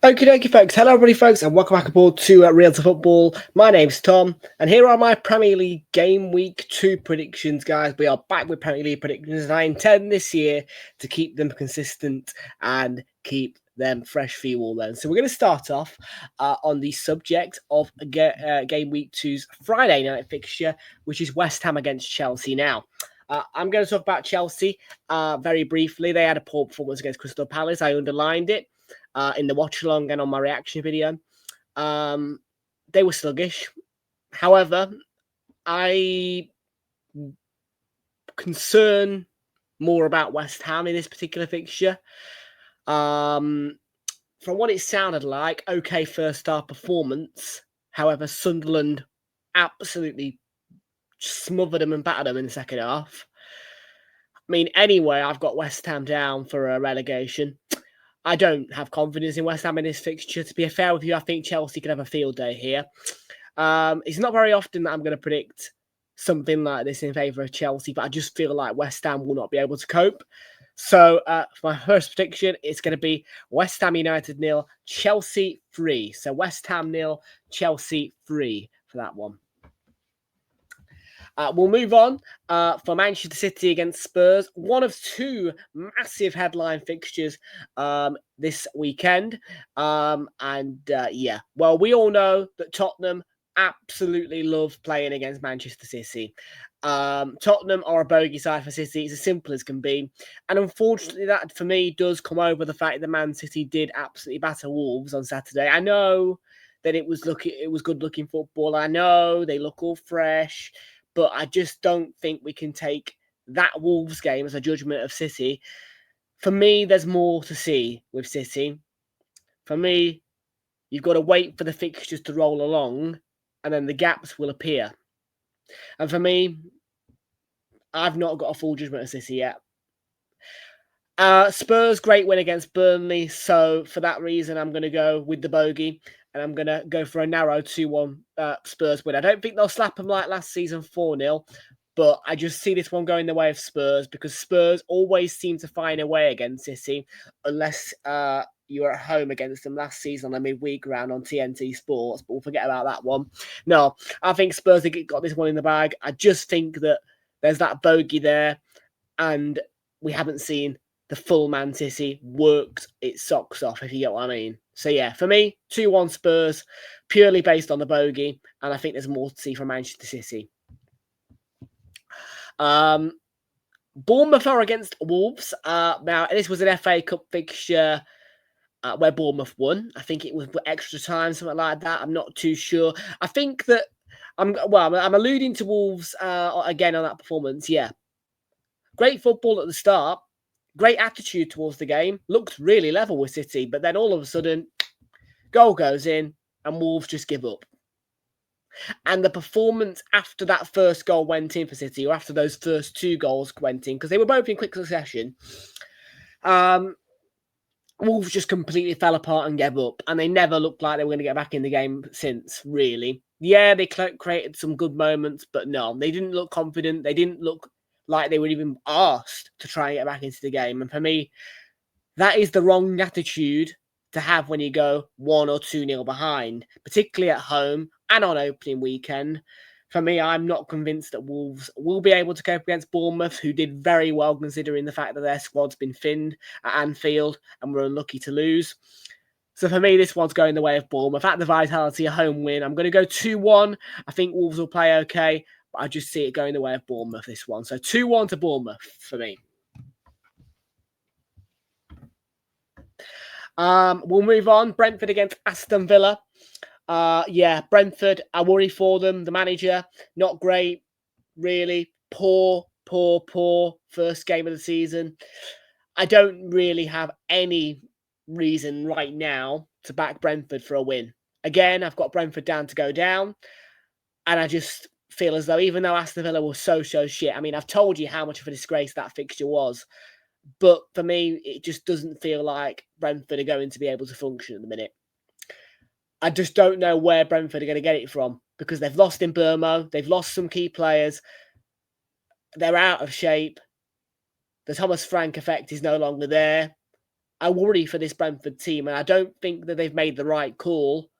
Okie dokie, folks. Hello, everybody, folks, and welcome back aboard to Real to Football. My name's Tom, and here are my Premier League Game Week 2 predictions, guys. We are back with Premier League predictions, and I intend this year to keep them consistent and keep them fresh for you all then. So we're going to start off on the subject of Game Week 2's Friday night fixture, which is West Ham against Chelsea now. I'm going to talk about Chelsea very briefly. They had a poor performance against Crystal Palace. I underlined it in the watch along and on my reaction video. They were sluggish. However, I concern more about West Ham in this particular fixture. From what it sounded like, okay first half performance. However, Sunderland absolutely smothered them and battered them in the second half. I mean, anyway, I've got West Ham down for a relegation. I don't have confidence in West Ham in this fixture. To be fair with you, I think Chelsea could have a field day here. It's not very often that I'm going to predict something like this in favour of Chelsea, but I just feel like West Ham will not be able to cope. So for my first prediction, it's going to be West Ham United 0, Chelsea 3. So West Ham 0, Chelsea 3 for that one. We'll move on for Manchester City against Spurs. One of two massive headline fixtures this weekend. Well, we all know that Tottenham absolutely love playing against Manchester City. Tottenham are a bogey side for City. It's as simple as can be. And unfortunately, that for me does come over the fact that Man City did absolutely batter Wolves on Saturday. I know that it was good looking football. I know they look all fresh. But I just don't think we can take that Wolves game as a judgment of City. For me, there's more to see with City. For me, you've got to wait for the fixtures to roll along, and then the gaps will appear. And for me, I've not got a full judgment of City yet. Spurs, great win against Burnley. So for that reason, I'm going to go with the bogey. And I'm going to go for a narrow 2-1 Spurs win. I don't think they'll slap them like last season 4-0. But I just see this one going the way of Spurs. Because Spurs always seem to find a way against City. Unless you were at home against them last season on a midweek round on TNT Sports. But we'll forget about that one. No, I think Spurs have got this one in the bag. I just think that there's that bogey there. And we haven't seen the full Man City worked its socks off, if you get what I mean. So, yeah, for me, 2-1 Spurs, purely based on the bogey. And I think there's more to see from Manchester City. Bournemouth are against Wolves. Now, this was an FA Cup fixture where Bournemouth won. I think it was extra time, something like that. I'm not too sure. I think that I'm alluding to Wolves again on that performance. Yeah. Great football at the start. Great attitude towards the game. Looked really level with City. But then all of a sudden, goal goes in and Wolves just give up. And the performance after that first goal went in for City, or after those first two goals went in, because they were both in quick succession, Wolves just completely fell apart and gave up. And they never looked like they were going to get back in the game since, really. Yeah, they created some good moments, but no, they didn't look confident. They didn't look like they were even asked to try and get back into the game. And for me, that is the wrong attitude to have when you go 1 or 2-0 behind, particularly at home and on opening weekend. For me, I'm not convinced that Wolves will be able to cope against Bournemouth, who did very well considering the fact that their squad's been thinned at Anfield and were unlucky to lose. So for me, this one's going the way of Bournemouth. At the Vitality, a home win. I'm going to go 2-1. I think Wolves will play okay. But I just see it going the way of Bournemouth, this one. So 2-1 to Bournemouth for me. We'll move on. Brentford against Aston Villa. Brentford, I worry for them. The manager, not great, really. Poor first game of the season. I don't really have any reason right now to back Brentford for a win. Again, I've got Brentford down to go down. And I just feel as though even though Aston Villa was so shit, I mean, I've told you how much of a disgrace that fixture was. But for me, it just doesn't feel like Brentford are going to be able to function at the minute. I just don't know where Brentford are going to get it from because they've lost in Bournemouth. They've lost some key players. They're out of shape. The Thomas Frank effect is no longer there. I worry for this Brentford team, and I don't think that they've made the right call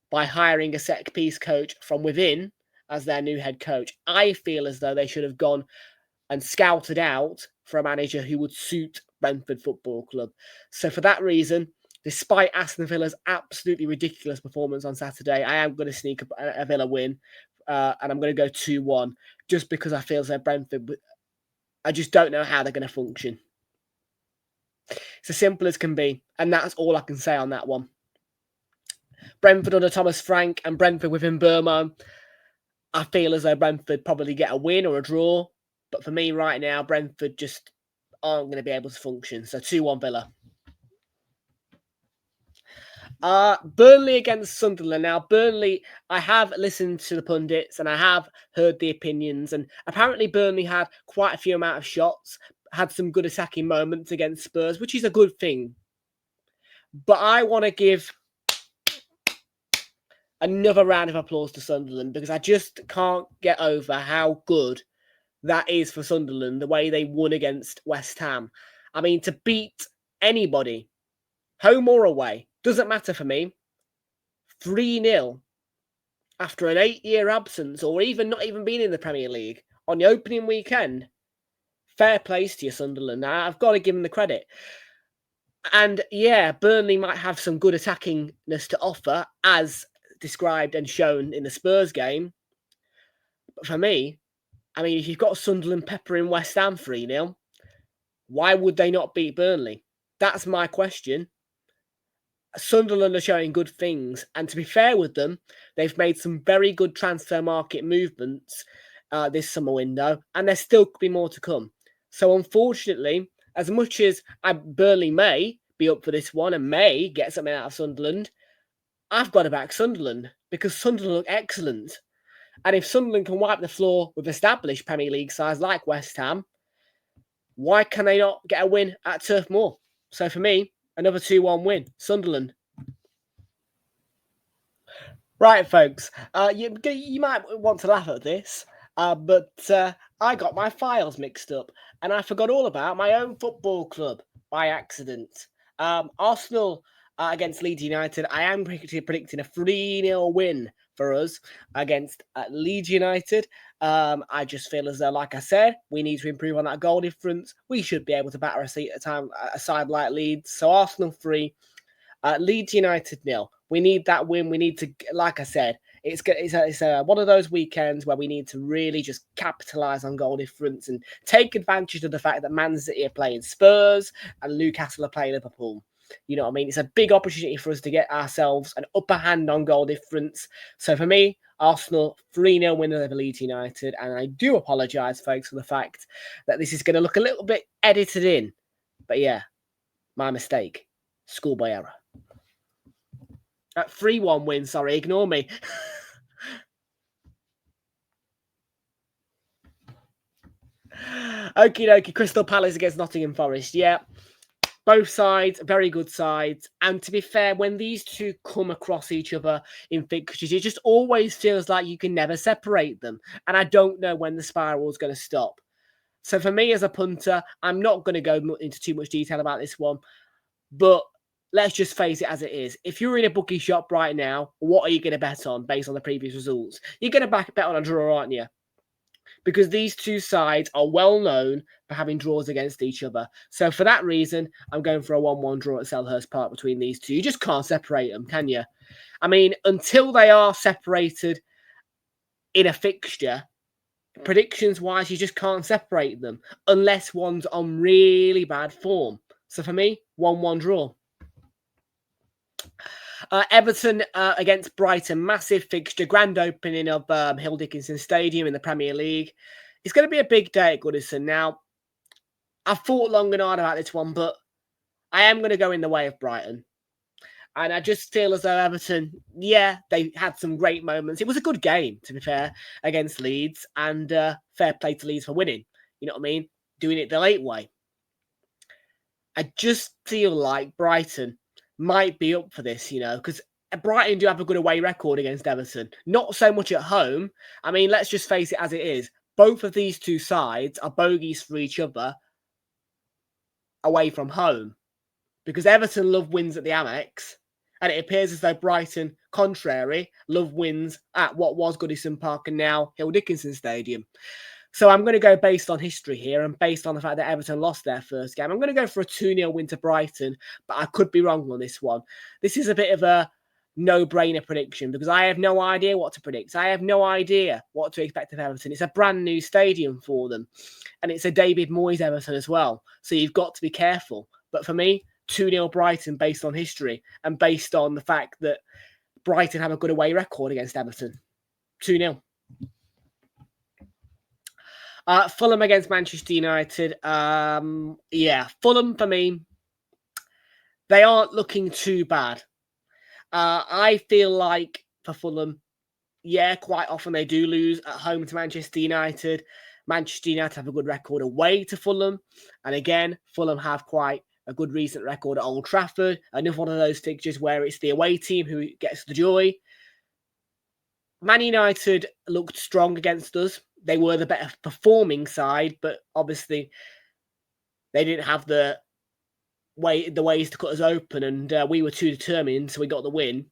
by hiring a set-piece coach from within as their new head coach. I feel as though they should have gone and scouted out for a manager who would suit Brentford Football Club. So for that reason, despite Aston Villa's absolutely ridiculous performance on Saturday, I am going to sneak a Villa win, and I'm going to go 2-1, just because I feel as though Brentford, I just don't know how they're going to function. It's as simple as can be, and that's all I can say on that one. Brentford under Thomas Frank and Brentford within Bournemouth, I feel as though Brentford probably get a win or a draw. But for me right now, Brentford just aren't going to be able to function. So 2-1 Villa. Burnley against Sunderland. Now, Burnley, I have listened to the pundits and I have heard the opinions. And apparently Burnley had quite a few amount of shots, had some good attacking moments against Spurs, which is a good thing. But I want to give another round of applause to Sunderland, because I just can't get over how good that is for Sunderland, the way they won against West Ham. I mean, to beat anybody, home or away, doesn't matter for me, 3-0 after an 8-year absence, or even not even being in the Premier League, on the opening weekend. Fair place to you, Sunderland. Now, I've got to give them the credit. And yeah, Burnley might have some good attackingness to offer, as described and shown in the Spurs game. But for me, I mean, if you've got Sunderland peppering West Ham 3-0, why would they not beat Burnley? That's my question. Sunderland are showing good things, and to be fair with them, they've made some very good transfer market movements this summer window, and there still could be more to come. So unfortunately, as much as Burnley may be up for this one and may get something out of Sunderland, I've got to back Sunderland, because Sunderland look excellent. And if Sunderland can wipe the floor with established Premier League sides like West Ham, why can they not get a win at Turf Moor? So for me, another 2-1 win, Sunderland. Right, folks, you might want to laugh at this, but I got my files mixed up, and I forgot all about my own football club by accident. Arsenal against Leeds United, I am predicting a 3-0 win for us against Leeds United. I just feel as though, like I said, we need to improve on that goal difference. We should be able to batter a side like Leeds. So Arsenal 3, Leeds United 0. We need that win. We need to, like I said, it's one of those weekends where we need to really just capitalise on goal difference and take advantage of the fact that Man City are playing Spurs and Newcastle are playing Liverpool. You know what I mean? It's a big opportunity for us to get ourselves an upper hand on goal difference. So for me, Arsenal 3-0 win over Leeds United. And I do apologise, folks, for the fact that this is going to look a little bit edited in. But yeah, my mistake. Schoolboy error. 3-1 win, sorry, ignore me. Okie dokie, Crystal Palace against Nottingham Forest. Yeah, both sides, very good sides. And to be fair, when these two come across each other in fixtures, it just always feels like you can never separate them. And I don't know when the spiral is going to stop. So for me as a punter, I'm not going to go into too much detail about this one. But let's just face it as it is. If you're in a bookie shop right now, what are you going to bet on based on the previous results? You're going to bet on a draw, aren't you? Because these two sides are well known for having draws against each other. So for that reason, I'm going for a 1-1 draw at Selhurst Park between these two. You just can't separate them, can you? I mean, until they are separated in a fixture, predictions-wise, you just can't separate them unless one's on really bad form. So for me, 1-1 draw. Everton against Brighton, massive fixture, grand opening of Hill Dickinson Stadium in the Premier League. It's going to be a big day at Goodison. Now, I've thought long and hard about this one, but I am going to go in the way of Brighton. And I just feel as though Everton, yeah, they had some great moments. It was a good game, to be fair, against Leeds, and fair play to Leeds for winning. You know what I mean? Doing it the late way. I just feel like Brighton might be up for this, you know, because Brighton do have a good away record against Everton. Not so much at home. I mean, let's just face it as it is. Both of these two sides are bogeys for each other away from home. because Everton love wins at the Amex, and it appears as though Brighton, contrary, love wins at what was Goodison Park and now Hill Dickinson Stadium. So I'm going to go based on history here and based on the fact that Everton lost their first game. I'm going to go for a 2-0 win to Brighton, but I could be wrong on this one. This is a bit of a no-brainer prediction because I have no idea what to predict. I have no idea what to expect of Everton. It's a brand new stadium for them, and it's a David Moyes Everton as well. So you've got to be careful. But for me, 2-0 Brighton based on history and based on the fact that Brighton have a good away record against Everton. 2-0. Fulham against Manchester United. Fulham for me, they aren't looking too bad. I feel like for Fulham, quite often they do lose at home to Manchester United. Manchester United have a good record away to Fulham. And again, Fulham have quite a good recent record at Old Trafford. Another one of those fixtures where it's the away team who gets the joy. Man United looked strong against us. They were the better performing side, but obviously they didn't have the ways to cut us open, and we were too determined, so we got the win.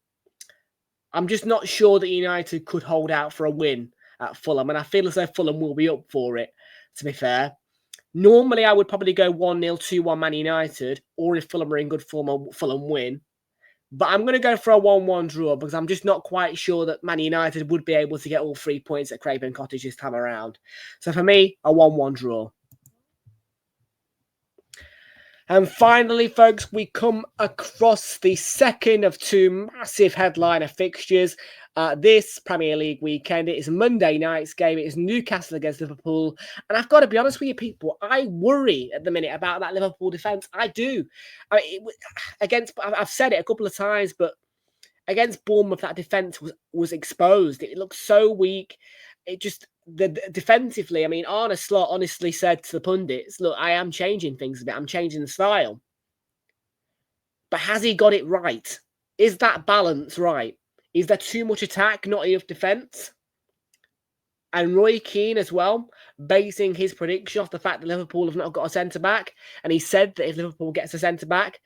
I'm just not sure that United could hold out for a win at Fulham, and I feel as though Fulham will be up for it, to be fair. Normally, I would probably go 1-0, 2-1 Man United, or if Fulham are in good form, a Fulham win. But I'm going to go for a 1-1 draw because I'm just not quite sure that Man United would be able to get all 3 points at Craven Cottage this time around. So for me, a 1-1 draw. And finally, folks, we come across the second of two massive headliner fixtures this Premier League weekend. It is Monday night's game. It is Newcastle against Liverpool. And I've got to be honest with you, people, I worry at the minute about that Liverpool defence. I do. I've said it a couple of times, but against Bournemouth, that defence was exposed. It looked so weak. It just... defensively, I mean, Arne Slot honestly said to the pundits, look, I am changing things a bit. I'm changing the style. But has he got it right? Is that balance right? Is there too much attack, not enough defence? And Roy Keane as well, basing his prediction off the fact that Liverpool have not got a centre-back. And he said that if Liverpool gets a centre-back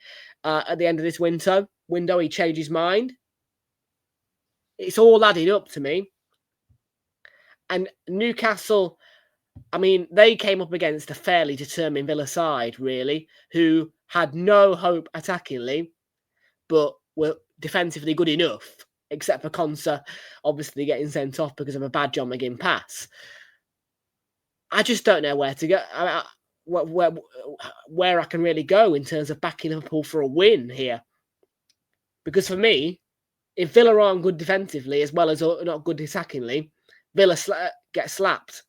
at the end of this window, he changed his mind. It's all adding up to me. And Newcastle, I mean, they came up against a fairly determined Villa side, really, who had no hope attackingly, but were defensively good enough, except for Konsa obviously getting sent off because of a bad John McGinn pass. I just don't know where to go, where I can really go in terms of backing Liverpool for a win here. Because for me, if Villa aren't good defensively as well as not good attackingly, Villa get slapped.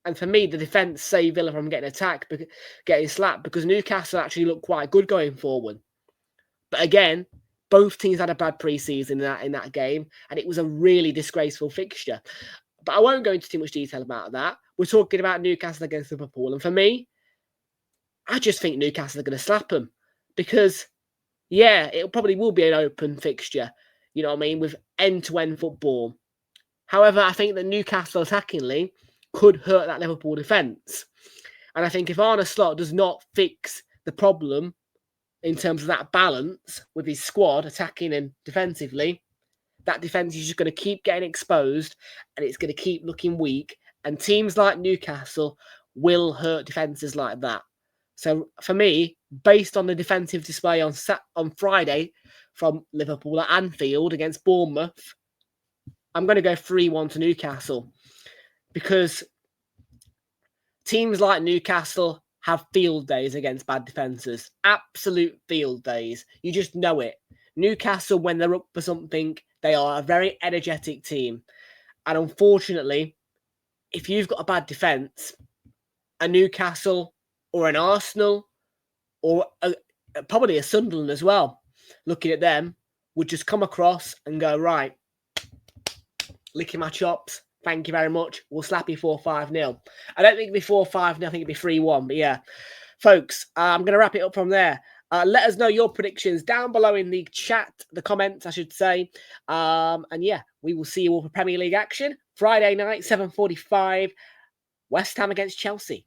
And for me, the defence saved Villa from getting attacked, getting slapped, because Newcastle actually looked quite good going forward. But again, both teams had a bad pre-season in that game, and it was a really disgraceful fixture. But I won't go into too much detail about that. We're talking about Newcastle against Liverpool. And for me, I just think Newcastle are going to slap them. Because, it probably will be an open fixture, you know what I mean, with end-to-end football. However, I think that Newcastle attackingly could hurt that Liverpool defence. And I think if Arne Slot does not fix the problem in terms of that balance with his squad attacking and defensively, that defence is just going to keep getting exposed and it's going to keep looking weak. And teams like Newcastle will hurt defences like that. So for me, based on the defensive display on Friday from Liverpool at Anfield against Bournemouth, I'm going to go 3-1 to Newcastle, because teams like Newcastle have field days against bad defences. Absolute field days. You just know it. Newcastle, when they're up for something, they are a very energetic team. And unfortunately, if you've got a bad defence, a Newcastle or an Arsenal or probably a Sunderland as well, looking at them, would just come across and go, right, licking my chops, thank you very much, we'll slap you 4-5-0. I don't think it'd be 4-5-0, I think it'd be 3-1. But yeah, folks, I'm going to wrap it up from there. Let us know your predictions down below in the chat, the comments, I should say. And yeah, we will see you all for Premier League action. Friday night, 7:45, West Ham against Chelsea.